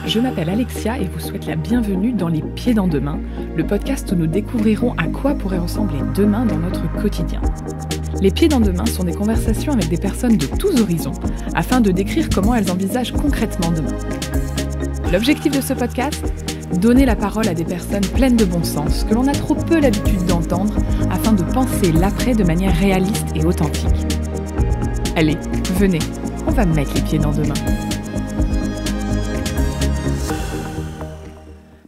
Je m'appelle Alexia et vous souhaite la bienvenue dans Les Pieds dans Demain, le podcast où nous découvrirons à quoi pourrait ressembler demain dans notre quotidien. Les Pieds dans Demain sont des conversations avec des personnes de tous horizons, afin de décrire comment elles envisagent concrètement demain. L'objectif de ce podcast ? Donner la parole à des personnes pleines de bon sens, que l'on a trop peu l'habitude d'entendre, afin de penser l'après de manière réaliste et authentique. Allez, venez, on va mettre les pieds dans demain.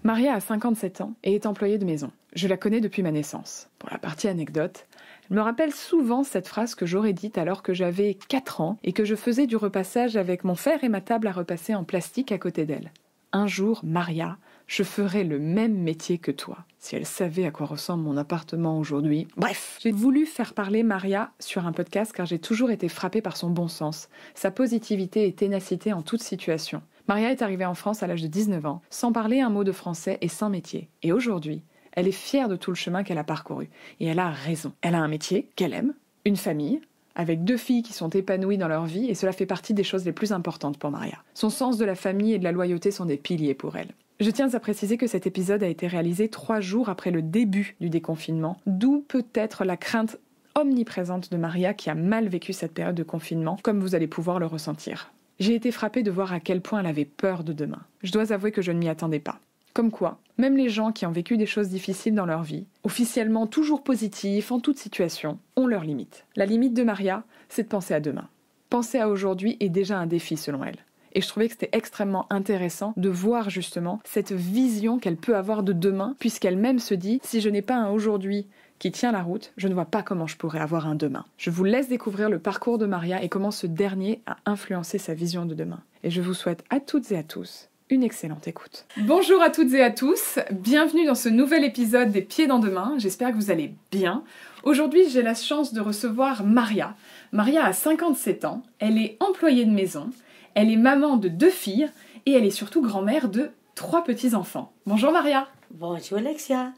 Maria a 57 ans et est employée de maison. Je la connais depuis ma naissance. Pour la partie anecdote, elle me rappelle souvent cette phrase que j'aurais dite alors que j'avais 4 ans et que je faisais du repassage avec mon fer et ma table à repasser en plastique à côté d'elle. Un jour, Maria, je ferai le même métier que toi. Si elle savait à quoi ressemble mon appartement aujourd'hui. Bref, j'ai voulu faire parler Maria sur un podcast car j'ai toujours été frappée par son bon sens, sa positivité et ténacité en toute situation. Maria est arrivée en France à l'âge de 19 ans, sans parler un mot de français et sans métier. Et aujourd'hui, elle est fière de tout le chemin qu'elle a parcouru. Et elle a raison. Elle a un métier qu'elle aime, une famille, avec 2 filles qui sont épanouies dans leur vie, et cela fait partie des choses les plus importantes pour Maria. Son sens de la famille et de la loyauté sont des piliers pour elle. Je tiens à préciser que cet épisode a été réalisé 3 jours après le début du déconfinement, d'où peut-être la crainte omniprésente de Maria qui a mal vécu cette période de confinement, comme vous allez pouvoir le ressentir. J'ai été frappée de voir à quel point elle avait peur de demain. Je dois avouer que je ne m'y attendais pas. Comme quoi, même les gens qui ont vécu des choses difficiles dans leur vie, officiellement toujours positifs en toute situation, ont leurs limites. La limite de Maria, c'est de penser à demain. Penser à aujourd'hui est déjà un défi selon elle. Et je trouvais que c'était extrêmement intéressant de voir justement cette vision qu'elle peut avoir de demain, puisqu'elle-même se dit « si je n'ai pas un aujourd'hui qui tient la route, je ne vois pas comment je pourrais avoir un demain ». Je vous laisse découvrir le parcours de Maria et comment ce dernier a influencé sa vision de demain. Et je vous souhaite à toutes et à tous une excellente écoute. Bonjour à toutes et à tous, bienvenue dans ce nouvel épisode des Pieds dans Demain, j'espère que vous allez bien. Aujourd'hui, j'ai la chance de recevoir Maria. Maria a 57 ans, elle est employée de maison, elle est maman de 2 filles et elle est surtout grand-mère de 3 petits-enfants. Bonjour Maria. Bonjour Alexia.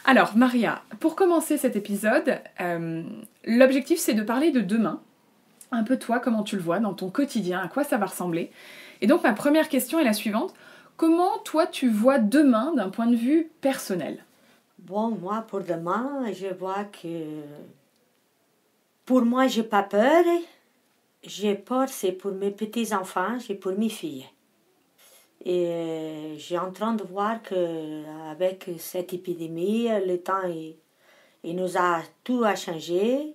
Alors Maria, pour commencer cet épisode, l'objectif c'est de parler de demain. Un peu toi, comment tu le vois dans ton quotidien, à quoi ça va ressembler. Et donc ma première question est la suivante. Comment toi tu vois demain d'un point de vue personnel ? Bon, moi pour demain, je vois que pour moi j'ai pas peur. J'ai peur, c'est pour mes petits-enfants, c'est pour mes filles. Et j'ai en train de voir qu'avec cette épidémie, le temps il nous a tout a changé.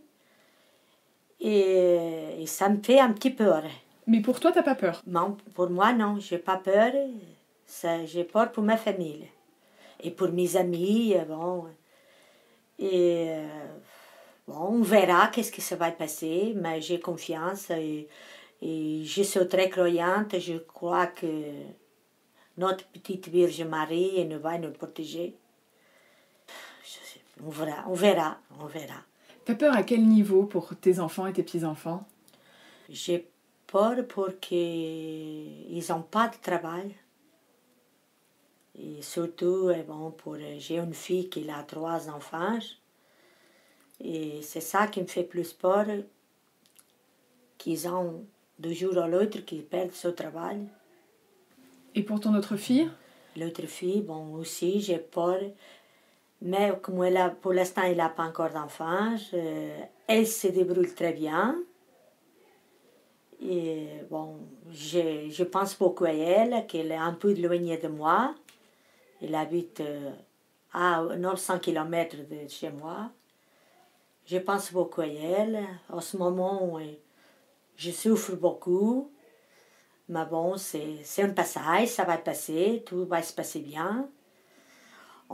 Et ça me fait un petit peur. Mais pour toi, t'as pas peur ? Non, pour moi, non, j'ai pas peur. J'ai peur pour ma famille. Et pour mes amis, bon. Et bon, on verra qu'est-ce que ça va passer, mais j'ai confiance et je suis très croyante. Je crois que notre petite Vierge Marie elle va nous protéger. On verra. T'as peur à quel niveau pour tes enfants et tes petits-enfants ? J'ai peur pour qu'ils n'ont pas de travail. Et surtout, bon, j'ai une fille qui a 3 enfants. Et c'est ça qui me fait plus peur, qu'ils ont de jour à l'autre, qu'ils perdent ce travail. Et pour ton autre fille ? L'autre fille, bon, aussi, j'ai peur. Mais comme pour l'instant, elle n'a pas encore d'enfants, elle se débrouille très bien. Et bon, je pense beaucoup à elle, qu'elle est un peu éloignée de moi. Elle habite à 900 km de chez moi. Je pense beaucoup à elle. En ce moment, je souffre beaucoup. Mais bon, c'est un passage, ça va passer, tout va se passer bien.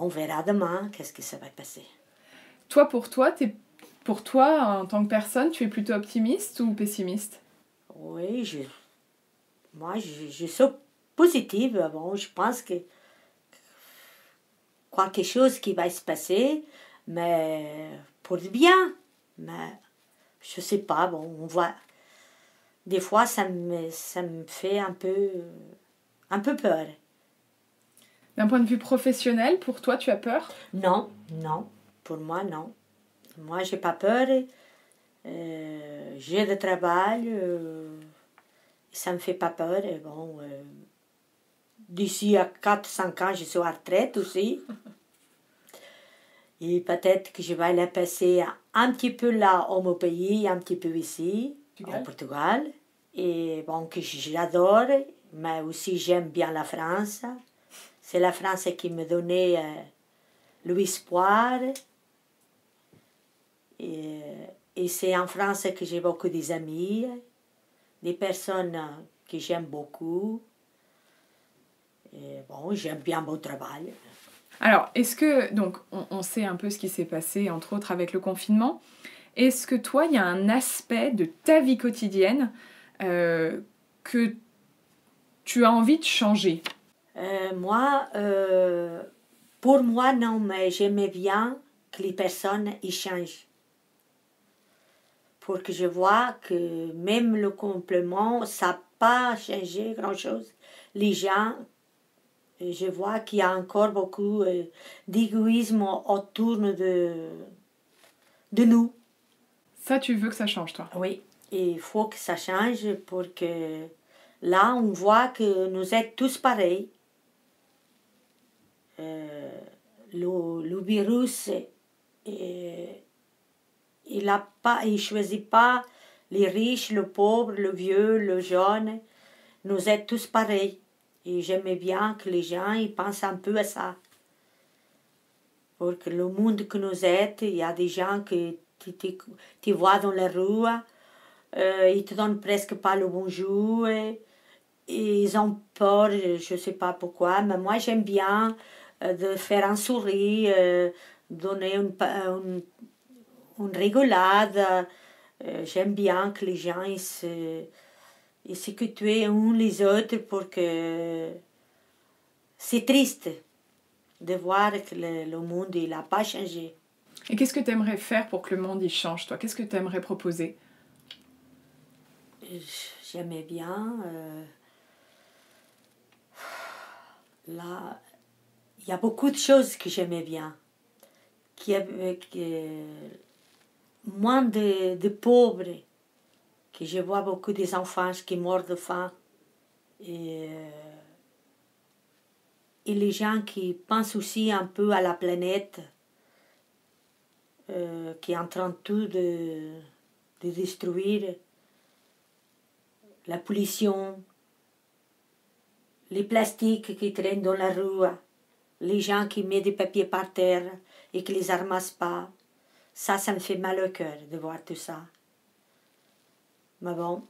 On verra demain qu'est-ce que ça va passer. Toi, pour toi, en tant que personne, tu es plutôt optimiste ou pessimiste ? Oui, je suis positive. Bon, je pense que quelque chose qui va se passer, mais pour le bien. Mais je sais pas, bon, on voit. Des fois, ça me fait un peu peur. D'un point de vue professionnel, pour toi, tu as peur ? Non. Pour moi, non. Moi, j'ai pas peur. J'ai le travail. Ça me fait pas peur. Et bon, d'ici à 4-5 ans, je suis à retraite aussi. Et peut-être que je vais la passer un petit peu là, au mon pays, un petit peu ici, au Portugal. Et bon, que j'adore, mais aussi j'aime bien la France. C'est la France qui me donnait l'espoir. Et c'est en France que j'ai beaucoup d'amis, des personnes que j'aime beaucoup. Et bon, j'aime bien mon travail. Alors, est-ce que, donc, on sait un peu ce qui s'est passé, entre autres avec le confinement. Est-ce que toi, il y a un aspect de ta vie quotidienne que tu as envie de changer? Pour moi, non, mais j'aimais bien que les personnes y changent. Pour que je vois que même le complément, ça n'a pas changé grand-chose. Les gens, je vois qu'il y a encore beaucoup d'égoïsme autour de nous. Ça, tu veux que ça change, toi? Oui, et il faut que ça change pour que là, on voit que nous sommes tous pareils. Le virus, il ne choisit pas les riches, le pauvre, le vieux, le jeune. Nous sommes tous pareils. Et j'aimais bien que les gens ils pensent un peu à ça. Pour que le monde que nous sommes, il y a des gens que tu vois dans la rue, ils te donnent presque pas le bonjour. Et ils ont peur, je ne sais pas pourquoi, mais moi j'aime bien de faire un sourire, donner une rigolade. J'aime bien que les gens ils s'écoutent uns les autres pour que... C'est triste de voir que le monde il n'a pas changé. Et qu'est-ce que tu aimerais faire pour que le monde y change, toi? Qu'est-ce que tu aimerais proposer? J'aimais bien... là, il y a beaucoup de choses que j'aimais bien. Moins de pauvres, que je vois beaucoup des enfants qui meurent de faim. Et les gens qui pensent aussi un peu à la planète, qui est en train tout de détruire. La pollution, les plastiques qui traînent dans la rue, les gens qui mettent des papiers par terre et qui ne les ramassent pas. Ça me fait mal au cœur de voir tout ça. Mais bon.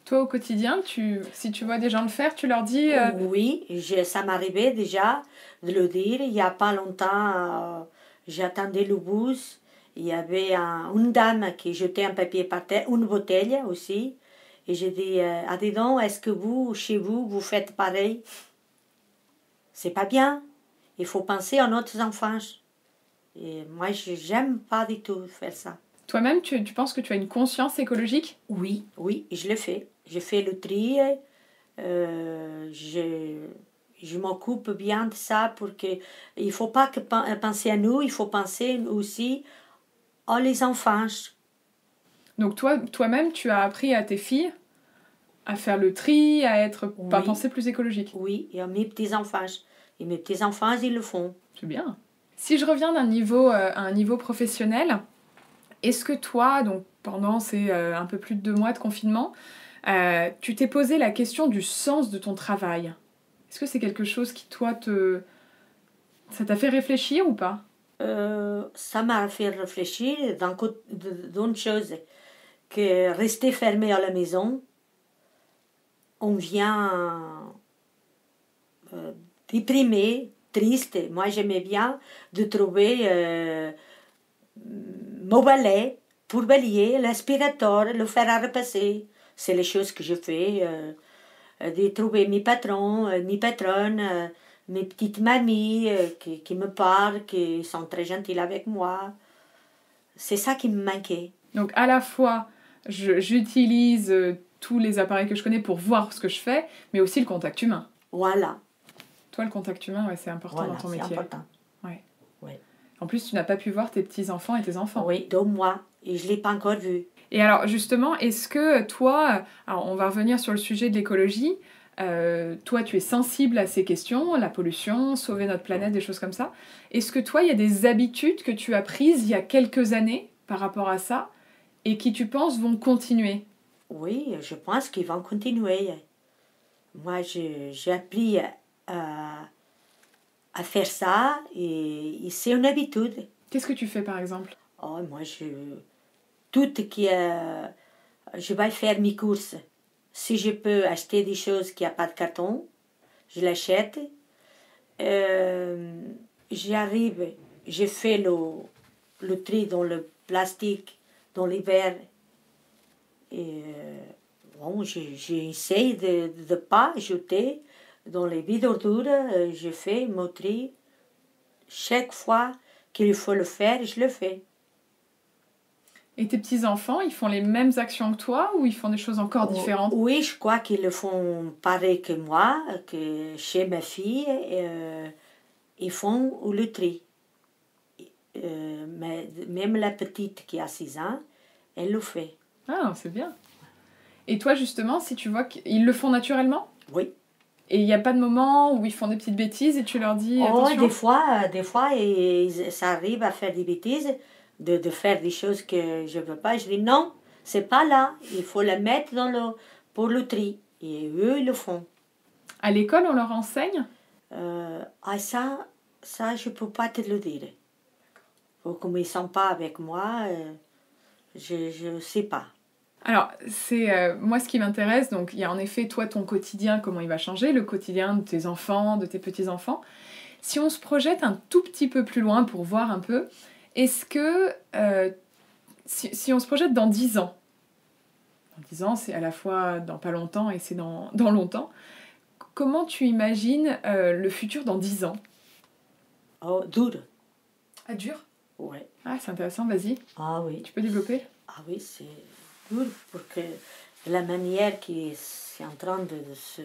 Toi, au quotidien, si tu vois des gens le faire, tu leur dis... Oui, ça m'arrivait déjà de le dire. Il n'y a pas longtemps, j'attendais le bus. Il y avait une dame qui jetait un papier par terre, une bouteille aussi. Et j'ai dit, ah dis donc, est-ce que vous, chez vous, vous faites pareil? C'est pas bien. Il faut penser à notre enfants. Et moi, j'aime pas du tout faire ça. Toi-même, tu penses que tu as une conscience écologique? Oui, je le fais. Je fais le tri. Je m'occupe bien de ça pour que... Il ne faut pas que penser à nous, il faut penser aussi aux les enfants. Donc toi-même, tu as appris à tes filles à faire le tri, à penser plus écologique? Oui, et à mes petits-enfants. Et mes petits-enfants, ils le font. C'est bien. Si je reviens à un niveau professionnel, est-ce que toi, donc pendant ces un peu plus de 2 mois de confinement, tu t'es posé la question du sens de ton travail? Est-ce que c'est quelque chose qui, toi, ça t'a fait réfléchir ou pas? Ça m'a fait réfléchir d'une chose, que rester fermé à la maison, on vient déprimé, triste. Moi, j'aimais bien de trouver mon balai pour balayer, l'aspirateur, le fer à repasser. C'est les choses que je fais. De trouver mes patrons, mes patronnes, mes petites mamies qui me parlent, qui sont très gentilles avec moi. C'est ça qui me manquait. Donc à la fois, j'utilise tous les appareils que je connais pour voir ce que je fais, mais aussi le contact humain. Voilà. Toi, le contact humain, ouais, c'est important dans ton métier. C'est important. Ouais. Ouais. En plus, tu n'as pas pu voir tes petits-enfants et tes enfants. Oui, 2 mois. Et je ne l'ai pas encore vu. Et alors, justement, est-ce que toi... Alors, on va revenir sur le sujet de l'écologie. Toi, tu es sensible à ces questions, la pollution, sauver notre planète, des choses comme ça. Est-ce que toi, il y a des habitudes que tu as prises il y a quelques années par rapport à ça et qui, tu penses, vont continuer? Oui, je pense qu'ils vont continuer. Moi, j'ai appris à faire ça et c'est une habitude. Qu'est-ce que tu fais, par exemple? Oh, moi, tout qui je vais faire mes courses. Si je peux acheter des choses qui n'ont pas de carton, je l'achète. J'arrive, je fais le tri dans le plastique, dans les verres. Et bon, j'essaie de ne pas jeter dans les vides d'ordures. Je fais mon tri. Chaque fois qu'il faut le faire, je le fais. Et tes petits-enfants, ils font les mêmes actions que toi ou ils font des choses encore différentes? Oui, je crois qu'ils le font pareil que moi, que chez ma fille, ils font le tri. Mais même la petite qui a 6 ans, elle le fait. Ah, c'est bien. Et toi, justement, si tu vois qu'ils le font naturellement? Oui. Et il n'y a pas de moment où ils font des petites bêtises et tu leur dis Oh, attention? des fois ça arrive à faire des bêtises, de faire des choses que je ne veux pas. Je dis non, c'est pas là. Il faut la mettre pour le tri. Et eux, ils le font. À l'école, on leur enseigne? Ça, je ne peux pas te le dire. Comme ils ne sont pas avec moi, je ne sais pas. Alors, c'est moi ce qui m'intéresse, donc il y a en effet toi ton quotidien, comment il va changer, le quotidien de tes enfants, de tes petits-enfants. Si on se projette un tout petit peu plus loin pour voir un peu, est-ce que si on se projette dans 10 ans, dans 10 ans c'est à la fois dans pas longtemps et c'est dans longtemps, comment tu imagines le futur dans 10 ans? Oh, dur. Ah, dur? Ouais. Ah, c'est intéressant, vas-y. Ah oui. Tu peux développer? Ah oui, c'est dur parce que la manière qui est en train de se...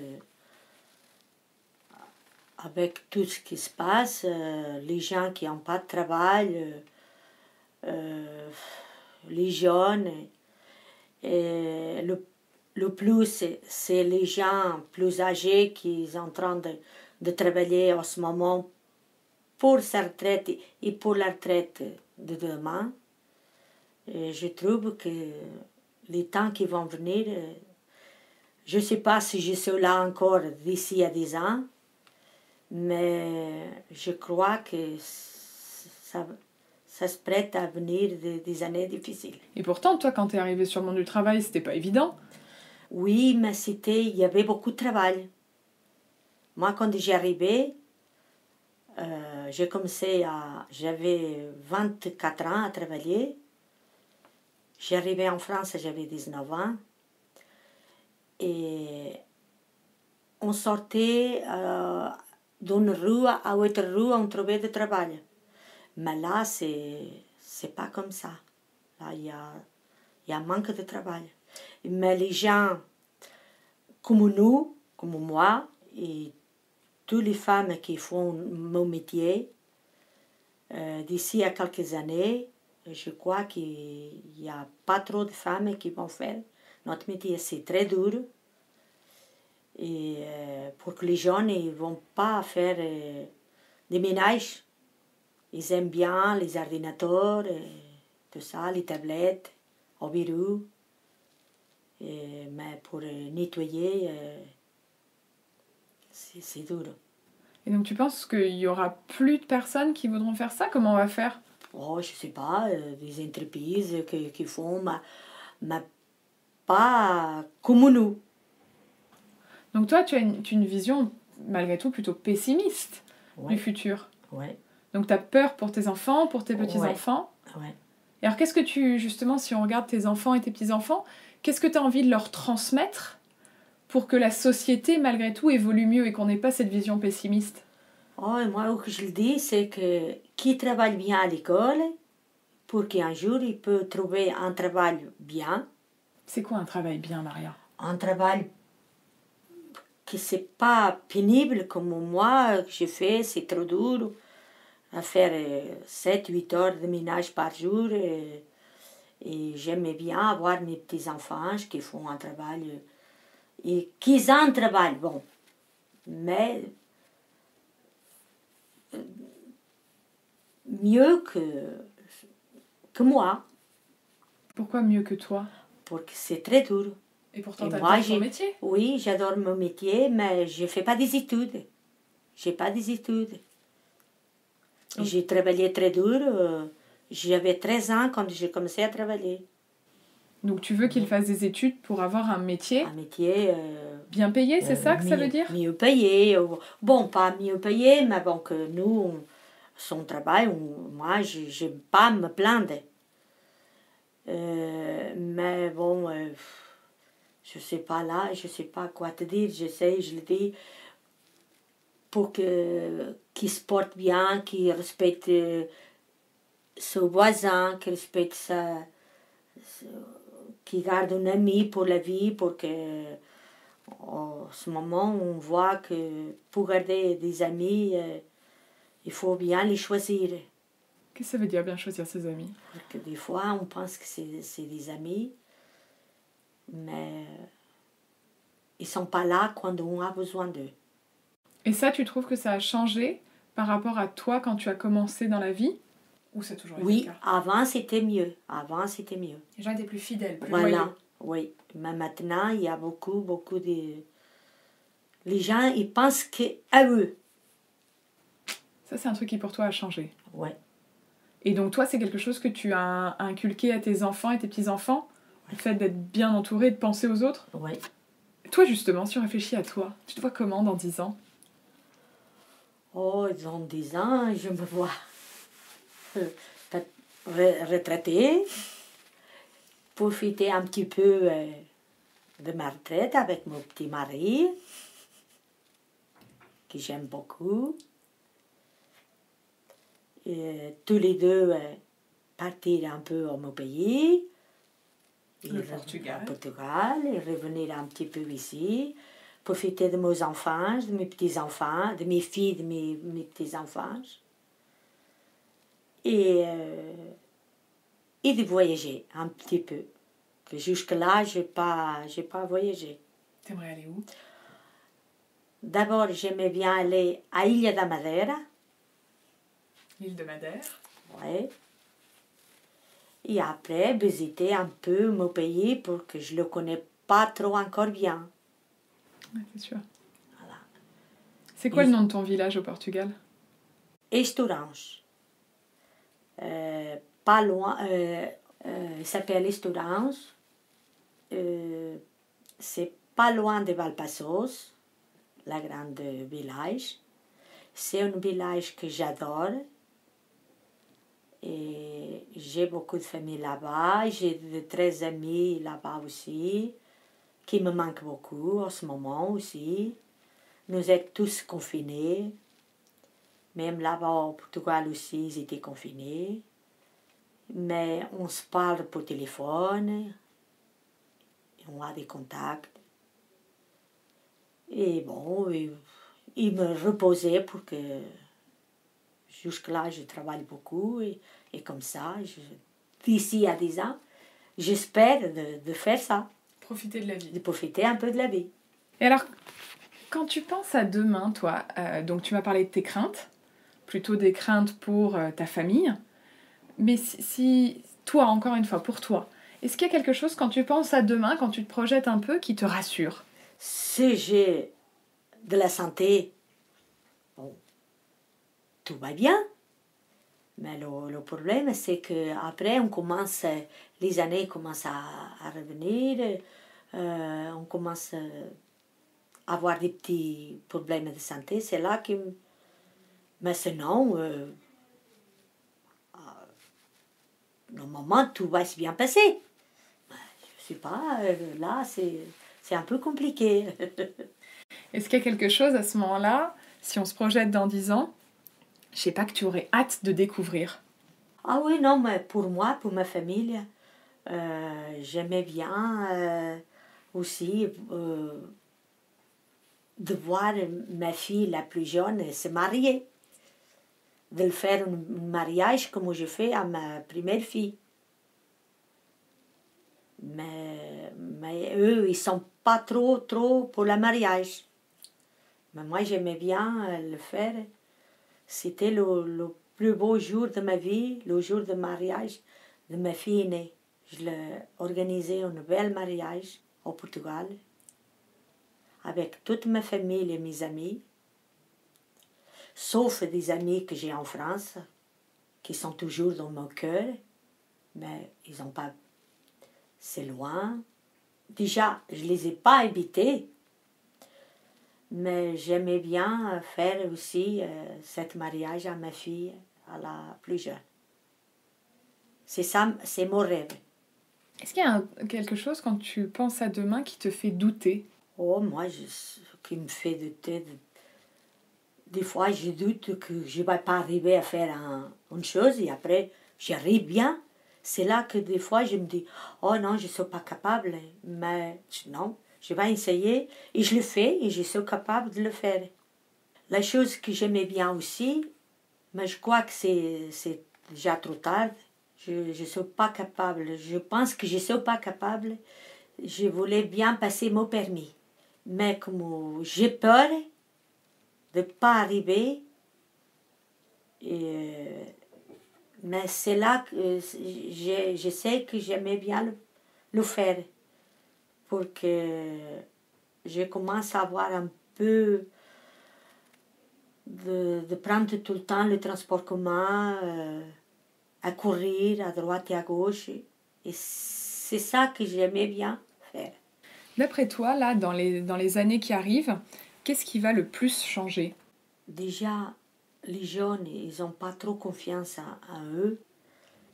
Avec tout ce qui se passe, les gens qui n'ont pas de travail, les jeunes, et le plus, c'est les gens plus âgés qui sont en train de travailler en ce moment pour sa retraite et pour la retraite de demain. Et je trouve que les temps qui vont venir, je ne sais pas si je serai là encore d'ici à 10 ans, mais je crois que ça se prête à venir des années difficiles. Et pourtant, toi, quand t'es arrivé sur le monde du travail, c'était pas évident. Oui, mais il y avait beaucoup de travail. Moi, quand j'ai arrivé, j'avais 24 ans à travailler. J'arrivais en France, j'avais 19 ans. Et on sortait d'une rue à l'autre rue, on trouvait du travail. Mais là, c'est pas comme ça. Là, il y a un manque de travail. Mais les gens comme nous, comme moi, et toutes les femmes qui font mon métier, d'ici à quelques années, je crois qu'il n'y a pas trop de femmes qui vont faire notre métier. C'est très dur. Et pour que les jeunes ne vont pas faire des ménages. Ils aiment bien les ordinateurs, tout ça, les tablettes, au bureau. Mais pour nettoyer, c'est dur. Et donc tu penses qu'il y aura plus de personnes qui voudront faire ça? Comment on va faire? Oh, je sais pas, des entreprises qui font, mais pas comme nous. Donc toi, tu as une vision, malgré tout, plutôt pessimiste Ouais, du futur. ouais, Donc tu as peur pour tes enfants, pour tes petits-enfants. ouais. Et alors qu'est-ce que justement, si on regarde tes enfants et tes petits-enfants, qu'est-ce que tu as envie de leur transmettre pour que la société, malgré tout, évolue mieux et qu'on n'ait pas cette vision pessimiste? Oh, et moi, ce que je le dis, c'est que qui travaille bien à l'école, pour qu'un jour il peut trouver un travail bien, C'est quoi un travail bien, Maria? un travail qui c'est pas pénible comme moi que j'ai fait, c'est trop dur à faire 7-8 heures de ménage par jour. Et j'aimais bien avoir mes petits-enfants qui font un travail et qu'ils ont un travail, bon. Mais mieux que moi, Pourquoi mieux que toi? parce que c'est très dur. Et pourtant, Et tu moi, adores ton métier. oui, j'adore mon métier, mais je ne fais pas des études. Je n'ai pas des études. Donc- J'ai travaillé très dur. J'avais 13 ans quand j'ai commencé à travailler. Donc tu veux qu'il fasse des études pour avoir un métier Un métier bien payé, c'est ça que ça veut dire? mieux payé. Bon, pas mieux payé, mais bon, que nous, son travail, moi, je n'aime pas me plaindre. Mais bon, je ne sais pas là, je ne sais pas quoi te dire. J'essaie, je le dis, pour qu'il se porte bien, qu'il respecte son voisin, qu'il respecte qu'il garde un ami pour la vie, pour que en ce moment on voit que pour garder des amis, il faut bien les choisir. Qu'est-ce que ça veut dire bien choisir ses amis? Parce que des fois on pense que c'est des amis, mais ils ne sont pas là quand on a besoin d'eux. Et ça, tu trouves que ça a changé par rapport à toi quand tu as commencé dans la vie? Ou c'est toujours été Oui, le cas? avant c'était mieux. Avant c'était mieux. Les gens étaient plus fidèles, plus Voilà, loyaux. oui. Mais maintenant, il y a beaucoup de... Les gens, ils pensent qu'à eux. Ça, c'est un truc qui pour toi a changé. Oui. Et donc toi, c'est quelque chose que tu as inculqué à tes enfants et tes petits-enfants? Le fait d'être bien entouré, de penser aux autres? Oui. Toi, justement, si on réfléchit à toi, tu te vois comment dans 10 ans? Oh, dans 10 ans, je me vois peut-être retraitée, profiter un petit peu de ma retraite avec mon petit mari, que j'aime beaucoup. Et tous les deux partir un peu au mon pays. Le Portugal. Au Portugal, et revenir un petit peu ici, profiter de mes enfants, de mes petits-enfants, de mes filles, de mes petits-enfants. Et de voyager un petit peu. Que jusque-là, je n'ai pas voyagé. T'aimerais aller où? D'abord, j'aimais bien aller à Ilha da Madeira. L'île de Madère. Ouais. Et après, visiter un peu mon pays pour que je ne le connais pas trop encore bien. Ouais, c'est sûr. Voilà. C'est quoi le nom de ton village au Portugal? Estourange. Pas loin, il s'appelle Estourange. C'est pas loin de Valpaços, la grande village. C'est un village que j'adore. Et j'ai beaucoup de famille là-bas. J'ai de très amis là-bas aussi, qui me manquent beaucoup en ce moment aussi. Nous sommes tous confinés. Même là-bas au Portugal aussi, ils étaient confinés. Mais on se parle par téléphone. Et on a des contacts. Et bon, il me reposait pour que jusque-là, je travaille beaucoup. Et comme ça, d'ici à 10 ans, j'espère de faire ça. Profiter de la vie. De profiter un peu de la vie. Et alors, quand tu penses à demain, toi, donc tu m'as parlé de tes craintes, plutôt des craintes pour ta famille, mais si toi, encore une fois, pour toi, est-ce qu'il y a quelque chose quand tu penses à demain, quand tu te projettes un peu, qui te rassure? Si j'ai de la santé, bon, tout va bien. Mais le problème, c'est qu'après, les années commencent à revenir, on commence à avoir des petits problèmes de santé. C'est là que... Mais sinon, normalement, tout va se bien passer. Je ne sais pas, là, c'est un peu compliqué. Est-ce qu'il y a quelque chose à ce moment-là, si on se projette dans 10 ans, je sais pas, que tu aurais hâte de découvrir? Ah oui, non, mais pour moi, pour ma famille, j'aimais bien aussi de voir ma fille la plus jeune se marier. De le faire un mariage comme j'ai fait à ma première fille. Mais Mais eux, ils sont pas trop pour le mariage. Mais moi, j'aimais bien le faire. C'était le plus beau jour de ma vie, le jour de mariage de ma fille aînée. Je l'ai organisé un bel mariage au Portugal, avec toute ma famille et mes amis, sauf des amis que j'ai en France, qui sont toujours dans mon cœur, mais ils n'ont pas... C'est loin. Déjà, je ne les ai pas invités, mais j'aimais bien faire aussi cet mariage à ma fille, à la plus jeune. C'est ça, c'est mon rêve. Est-ce qu'il y a quelque chose, quand tu penses à demain, qui te fait douter? Oh, moi, qui me fait douter. Des fois, je doute que je ne vais pas arriver à faire une chose et après, j'arrive bien. C'est là que des fois, je me dis, oh non, je ne suis pas capable. Mais non, je vais essayer et je le fais et je suis capable de le faire. La chose que j'aimais bien aussi, mais je crois que c'est déjà trop tard, je ne suis pas capable. Je pense que je ne suis pas capable. Je voulais bien passer mon permis. Mais comme j'ai peur de ne pas arriver, mais c'est là que je sais que j'aimais bien le faire. Pour que je commence à avoir un peu de prendre tout le temps le transport commun, à courir à droite et à gauche. Et c'est ça que j'aimais bien faire. D'après toi, là, dans les années qui arrivent, qu'est-ce qui va le plus changer? Déjà, les jeunes, ils n'ont pas trop confiance en eux.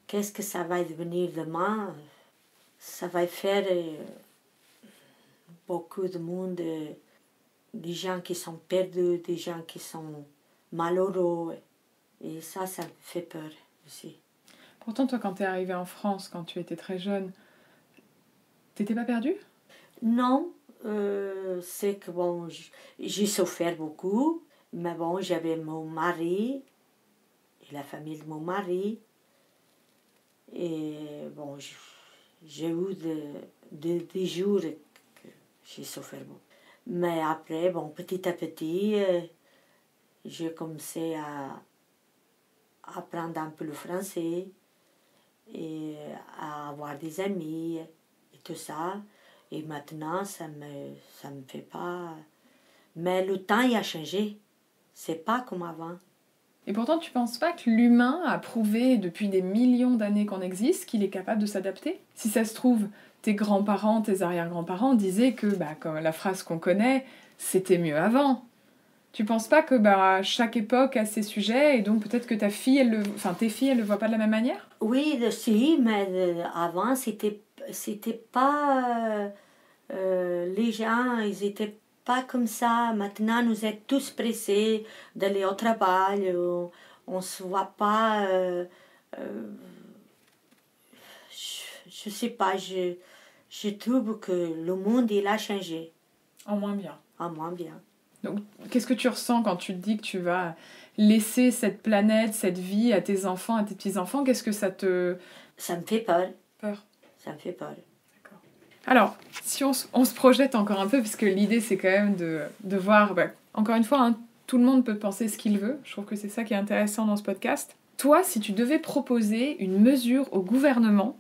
Qu'est-ce que ça va devenir demain? Ça va faire beaucoup de monde, des gens qui sont perdus, des gens qui sont malheureux. Et ça me fait peur aussi. Pourtant, toi, quand tu es arrivée en France, quand tu étais très jeune, t'étais pas perdue? Non, c'est que bon, j'ai souffert beaucoup, mais bon, j'avais mon mari et la famille de mon mari. Et bon, j'ai eu des jours que j'ai souffert beaucoup. Mais après, bon, petit à petit, j'ai commencé à apprendre un peu le français et à avoir des amis et tout ça. Et maintenant, ça me fait pas... Mais le temps, il a changé. C'est pas comme avant. Et pourtant, tu penses pas que l'humain a prouvé depuis des millions d'années qu'on existe qu'il est capable de s'adapter? Si ça se trouve, tes grands-parents, tes arrière-grands-parents disaient que, comme la phrase qu'on connaît, c'était mieux avant. Tu penses pas que chaque époque a ses sujets et donc peut-être que tes filles, elles le voient pas de la même manière? Oui, si, mais avant, c'était pas... les gens, ils étaient pas comme ça. Maintenant, nous sommes tous pressés d'aller au travail. On se voit pas... je sais pas, je trouve que le monde, il a changé. En moins bien. En moins bien. Donc, qu'est-ce que tu ressens quand tu te dis que tu vas laisser cette planète, cette vie à tes enfants, à tes petits-enfants? Qu'est-ce que ça te... Ça me fait peur. Peur. Ça me fait peur. D'accord. Alors, si on se projette encore un peu, parce que l'idée, c'est quand même de voir... encore une fois, hein, tout le monde peut penser ce qu'il veut. Je trouve que c'est ça qui est intéressant dans ce podcast. Toi, si tu devais proposer une mesure au gouvernement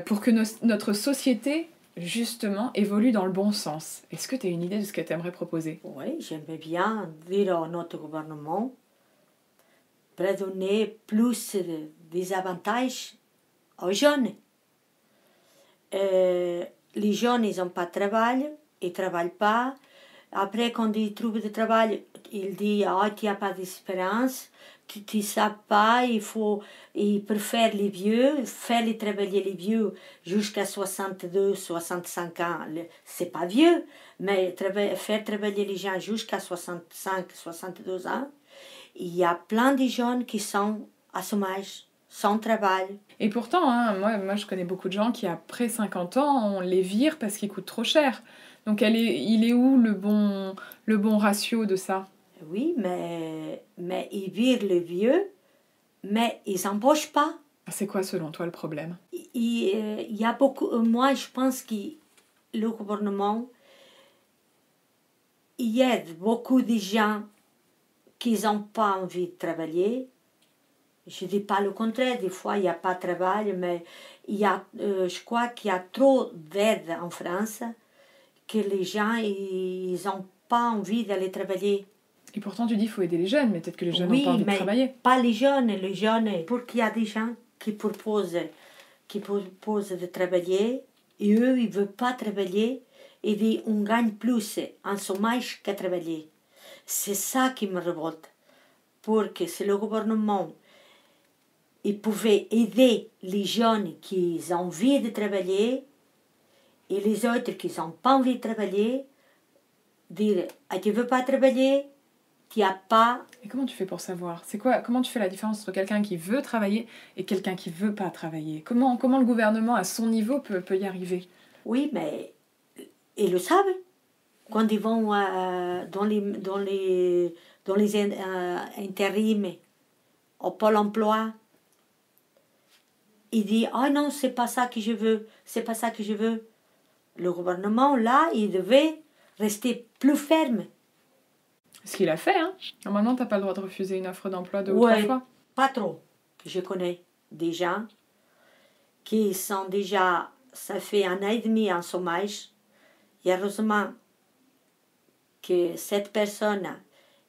pour que notre société... justement, évolue dans le bon sens. Est-ce que tu as une idée de ce que tu aimerais proposer? Oui, j'aimerais bien dire à notre gouvernement de donner plus des avantages aux jeunes. Les jeunes, ils n'ont pas de travail, ils ne travaillent pas. Après, quand ils trouvent du travail, ils disent « Ah, tu n'as pas d'espérance, tu ne sais pas, ils préfèrent les vieux, faire travailler les vieux jusqu'à 62, 65 ans. Ce n'est pas vieux, mais faire travailler les gens jusqu'à 65, 62 ans. Il y a plein de jeunes qui sont à chômage, sans travail. Et pourtant, hein, moi, je connais beaucoup de gens qui, après 50 ans, on les vire parce qu'ils coûtent trop cher. Donc, il est où le bon ratio de ça? Oui, mais ils virent le vieux, mais ils n'embauchent pas. C'est quoi, selon toi, le problème? Il y a beaucoup... Moi, je pense qu'il le gouvernement il aide beaucoup de gens qui n'ont pas envie de travailler. Je ne dis pas le contraire, des fois il n'y a pas de travail, mais je crois qu'il y a trop d'aide en France que les gens ils n'ont pas envie d'aller travailler. Et pourtant tu dis qu'il faut aider les jeunes, mais peut-être que les jeunes Oui, n'ont pas envie de mais travailler. pas les jeunes, pour qu'il y a des gens qui proposent de travailler, et eux ils ne veulent pas travailler, et on gagne plus en chômage qu'à travailler. C'est ça qui me révolte. Pour que si le gouvernement il pouvait aider les jeunes qui ont envie de travailler et les autres qui n'ont pas envie de travailler, dire tu ne veux pas travailler, tu n'as pas. Et comment tu fais pour savoir? Comment tu fais la différence entre quelqu'un qui veut travailler et quelqu'un qui ne veut pas travailler? Comment le gouvernement à son niveau peut y arriver? Oui, mais ils le savent. Quand ils vont dans les intérims au Pôle emploi, ils disent « Ah non, c'est pas ça que je veux, c'est pas ça que je veux ». Le gouvernement, là, il devait rester plus ferme. Ce qu'il a fait, hein. Normalement, tu n'as pas le droit de refuser une offre d'emploi 2 ou 3 fois. Pas trop. Je connais des gens qui sont déjà, ça fait 1 an et demi en chômage. Et heureusement que cette personne,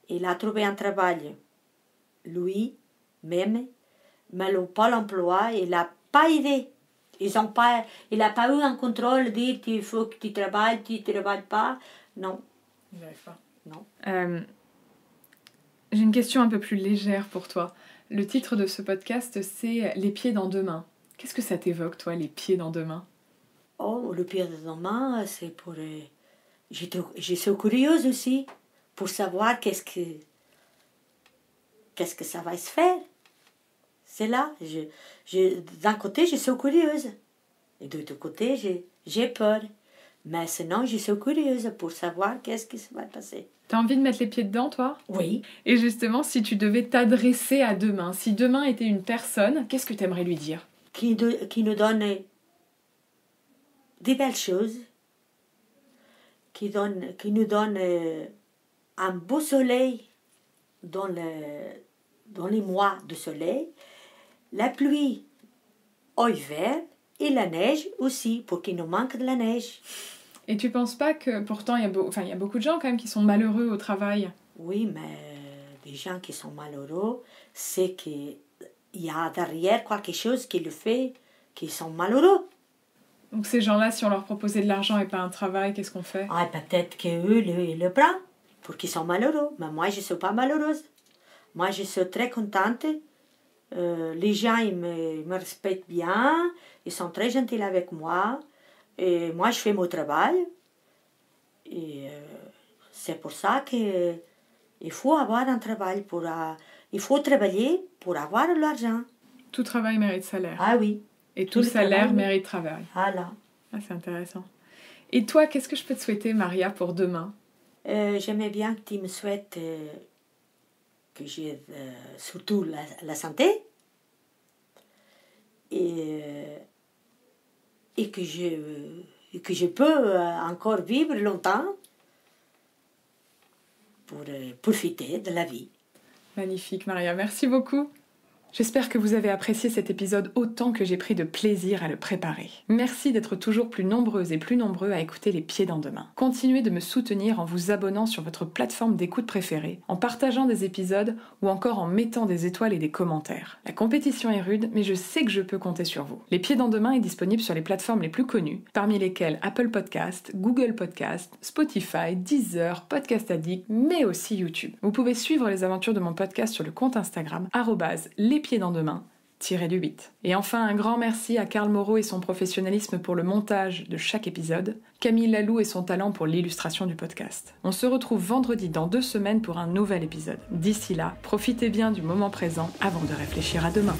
il a trouvé un travail, lui-même, mais le Pôle emploi, il n'a pas aidé. Il n'a pas eu un contrôle, dire il faut que tu travailles pas. Non. Il n'arrive pas. Non. J'ai une question un peu plus légère pour toi. Le titre de ce podcast, c'est « Les pieds dans 2 mains ». Qu'est-ce que ça t'évoque, toi, les pieds dans 2 mains? Oh, le pied dans 2 mains, c'est pour... Je suis curieuse aussi pour savoir qu'est-ce que ça va se faire. C'est là. D'un côté, je suis curieuse. Et de l'autre côté, j'ai peur. Mais sinon, je suis curieuse pour savoir qu'est-ce qui va passer. T'as envie de mettre les pieds dedans, toi? Oui. Et justement, si tu devais t'adresser à 2 mains, si 2 mains était une personne, qu'est-ce que tu aimerais lui dire? Qui nous donne des belles choses, qui nous donne un beau soleil dans les mois de soleil, la pluie au hiver et la neige aussi, pour qu'il nous manque de la neige. Et tu penses pas que, pourtant, il y a beaucoup de gens quand même qui sont malheureux au travail? Oui, mais des gens qui sont malheureux, c'est qu'il y a derrière quelque chose qui le fait qu'ils sont malheureux. Donc ces gens-là, si on leur proposait de l'argent et pas un travail, qu'est-ce qu'on fait? Ah, peut-être qu'eux le prennent pour qu'ils sont malheureux. Mais moi, je ne suis pas malheureuse. Moi, je suis très contente. Les gens, ils me respectent bien. Ils sont très gentils avec moi. Et moi, je fais mon travail. Et c'est pour ça qu'il faut avoir un travail. Il faut travailler pour avoir de l'argent. Tout travail mérite salaire. Ah oui. Et tout salaire mérite travail. Voilà. Ah, c'est intéressant. Et toi, qu'est-ce que je peux te souhaiter, Maria, pour demain? J'aimerais bien que tu me souhaites que j'ai surtout la santé et que je peux encore vivre longtemps pour profiter de la vie. Magnifique, Maria. Merci beaucoup. J'espère que vous avez apprécié cet épisode autant que j'ai pris de plaisir à le préparer. Merci d'être toujours plus nombreuses et plus nombreux à écouter Les Pieds dans 2 mains. Continuez de me soutenir en vous abonnant sur votre plateforme d'écoute préférée, en partageant des épisodes ou encore en mettant des étoiles et des commentaires. La compétition est rude, mais je sais que je peux compter sur vous. Les Pieds dans 2 mains est disponible sur les plateformes les plus connues, parmi lesquelles Apple Podcast, Google Podcast, Spotify, Deezer, Podcast Addict, mais aussi YouTube. Vous pouvez suivre les aventures de mon podcast sur le compte Instagram @lespieds dans 2 mains -8. Et enfin, un grand merci à Carl Moreau et son professionnalisme pour le montage de chaque épisode, Camille Lalou et son talent pour l'illustration du podcast. On se retrouve vendredi dans 2 semaines pour un nouvel épisode. D'ici là, profitez bien du moment présent avant de réfléchir à demain.